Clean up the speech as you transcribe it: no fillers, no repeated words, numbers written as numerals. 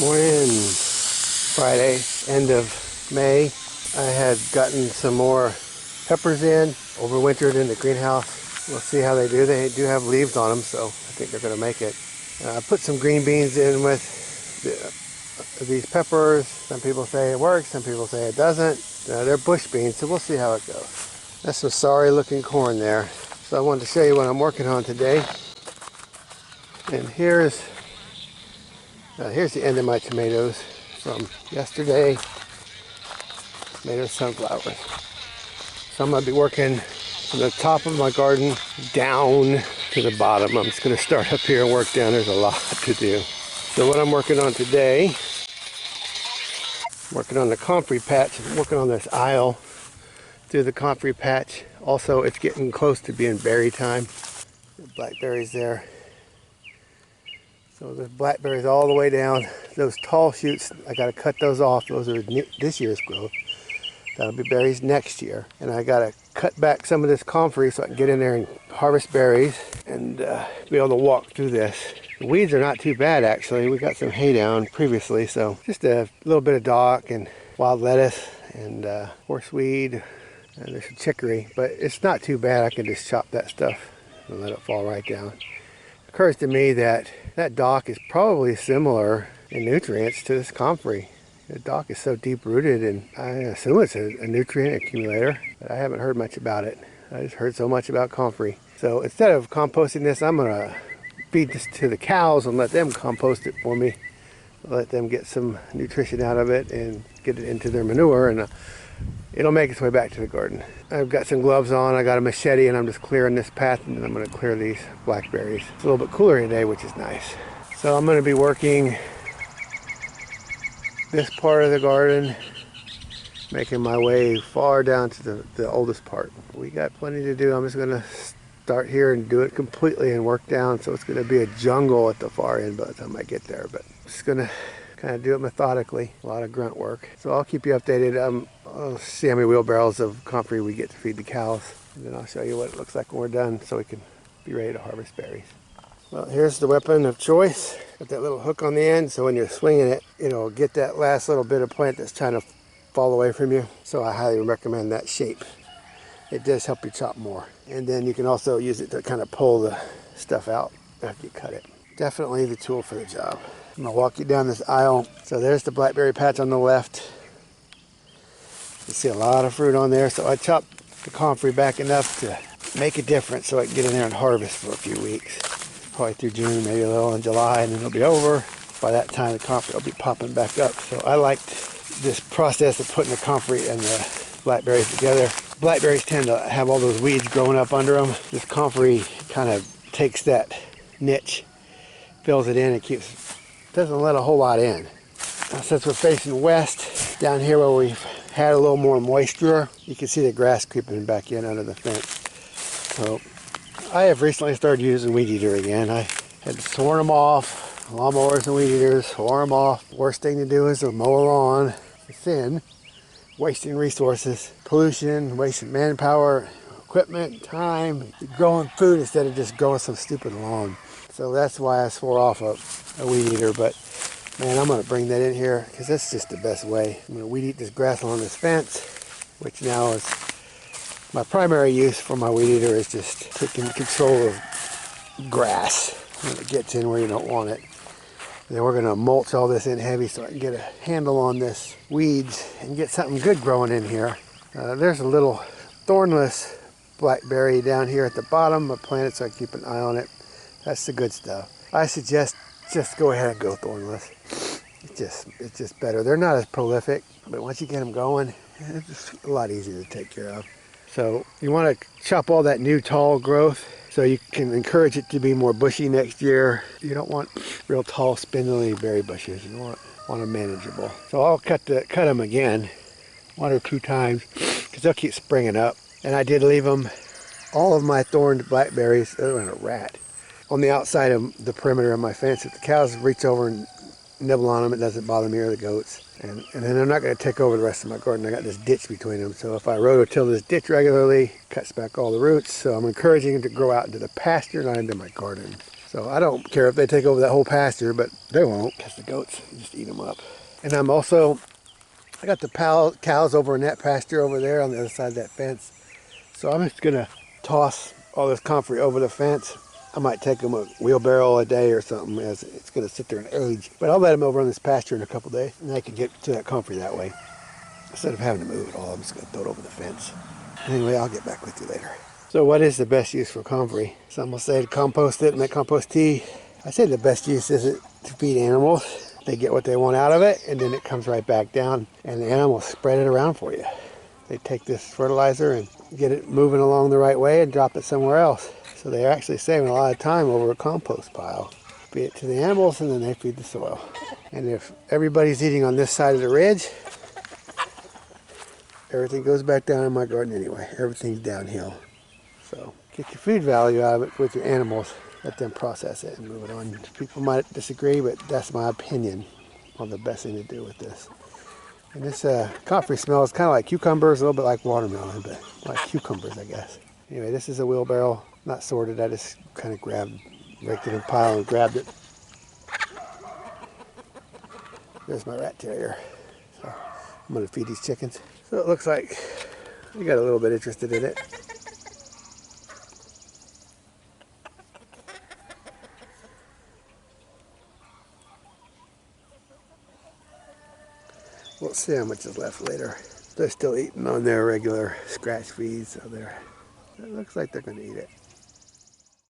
Morning, Friday, end of May. I had gotten some more peppers in, overwintered in the greenhouse. We'll see how they do. They do have leaves on them, so I think they're going to make it. I put some green beans in with these peppers. Some people say it works, some people say it doesn't. They're bush beans, so we'll see how it goes. That's some sorry looking corn there. So I wanted to show you what I'm working on today. And here's the end of my tomatoes from yesterday. Tomato sunflowers. So I'm going to be working from the top of my garden down to the bottom. I'm just going to start up here and work down. There's a lot to do. So what I'm working on today, I'm working on the Comfrey patch. I'm working on this aisle through the Comfrey patch. Also, it's getting close to being berry time. The blackberries there. So there's blackberries all the way down. Those tall shoots, I got to cut those off. Those are this year's growth. That'll be berries next year. And I got to cut back some of this comfrey so I can get in there and harvest berries and be able to walk through this. The weeds are not too bad, actually. We got some hay down previously, so just a little bit of dock and wild lettuce and horseweed. And there's some chicory, but it's not too bad. I can just chop that stuff and let it fall right down. Occurs to me that dock is probably similar in nutrients to this comfrey. The dock is so deep rooted, and I assume it's a nutrient accumulator, but I haven't heard much about it. I just heard so much about comfrey. So instead of composting this, I'm gonna feed this to the cows and let them compost it for me. Let them get some nutrition out of it and get it into their manure, and it'll make its way back to the garden. I've got some gloves on, I got a machete, and I'm just clearing this path, and then I'm going to clear these blackberries. It's a little bit cooler today, which is nice. So I'm going to be working this part of the garden, making my way far down to the oldest part. We got plenty to do. I'm just going to start here and do it completely and work down, so it's going to be a jungle at the far end by the time I get there. But I'm just going to kind of do it methodically, a lot of grunt work. So I'll keep you updated. I'll see how many wheelbarrows of comfrey we get to feed the cows, and then I'll show you what it looks like when we're done so we can be ready to harvest berries. Well, here's the weapon of choice. Got that little hook on the end, so when you're swinging it, it'll get that last little bit of plant that's trying to fall away from you. So I highly recommend that shape. It does help you chop more. And then you can also use it to kind of pull the stuff out after you cut it. Definitely the tool for the job. I'm gonna walk you down this aisle. So there's the blackberry patch on the left. You see a lot of fruit on there. So I chopped the comfrey back enough to make a difference so I can get in there and harvest for a few weeks. Probably through June, maybe a little in July, and then it'll be over. By that time the comfrey will be popping back up. So I liked this process of putting the comfrey and the blackberries together. Blackberries tend to have all those weeds growing up under them. This comfrey kind of takes that niche, fills it in, and doesn't let a whole lot in. Now, since we're facing west, down here where we've had a little more moisture, you can see the grass creeping back in under the fence. So I have recently started using weed eater again. I had torn them off, lawnmowers and weed eaters, tore them off. Worst thing to do is to mow a lawn thin, wasting resources, pollution, wasting manpower, equipment, time, growing food instead of just growing some stupid lawn. So that's why I swore off a weed eater, but man, I'm gonna bring that in here because that's just the best way. I'm gonna weed eat this grass along this fence, which now is my primary use for my weed eater, is just taking control of grass when it gets in where you don't want it. And then we're gonna mulch all this in heavy so I can get a handle on this weeds and get something good growing in here. There's a little thornless blackberry down here at the bottom. I planted so I keep an eye on it. That's the good stuff. I suggest just go ahead and go thornless. It's just better. They're not as prolific, but once you get them going, it's just a lot easier to take care of. So you want to chop all that new tall growth so you can encourage it to be more bushy next year. You don't want real tall, spindly berry bushes. You want them manageable. So I'll cut them again 1 or 2 times because they'll keep springing up. And I did leave them, all of my thorned blackberries, oh, and a rat, on the outside of the perimeter of my fence. If the cows reach over and nibble on them, it doesn't bother me or the goats. And then they're not going to take over the rest of my garden. I got this ditch between them. So if I rototill this ditch regularly, cuts back all the roots. So I'm encouraging them to grow out into the pasture, not into my garden. So I don't care if they take over that whole pasture, but they won't because the goats just eat them up. And I got the cows over in that pasture over there on the other side of that fence. So I'm just gonna toss all this comfrey over the fence. I might take them a wheelbarrow a day or something, as it's gonna sit there and age. But I'll let them over on this pasture in a couple days, and they can get to that comfrey that way. Instead of having to move it all, I'm just gonna throw it over the fence. Anyway, I'll get back with you later. So what is the best use for comfrey? Some will say to compost it and make compost tea. I say the best use is to feed animals. They get what they want out of it, and then it comes right back down, and the animals spread it around for you. They take this fertilizer and get it moving along the right way and drop it somewhere else. So they're actually saving a lot of time over a compost pile. Feed it to the animals, and then they feed the soil. And if everybody's eating on this side of the ridge, everything goes back down in my garden anyway. Everything's downhill. So get your food value out of it with your animals. Let them process it and move it on. People might disagree, but that's my opinion on the best thing to do with this. And this comfrey smells kind of like cucumbers, a little bit like watermelon, but like cucumbers, I guess. Anyway, this is a wheelbarrow, not sorted. I just kind of raked it in a pile and grabbed it. There's my rat terrier. So I'm going to feed these chickens. So it looks like we got a little bit interested in it. We'll see how much is left later. They're still eating on their regular scratch feeds, so it looks like they're going to eat it.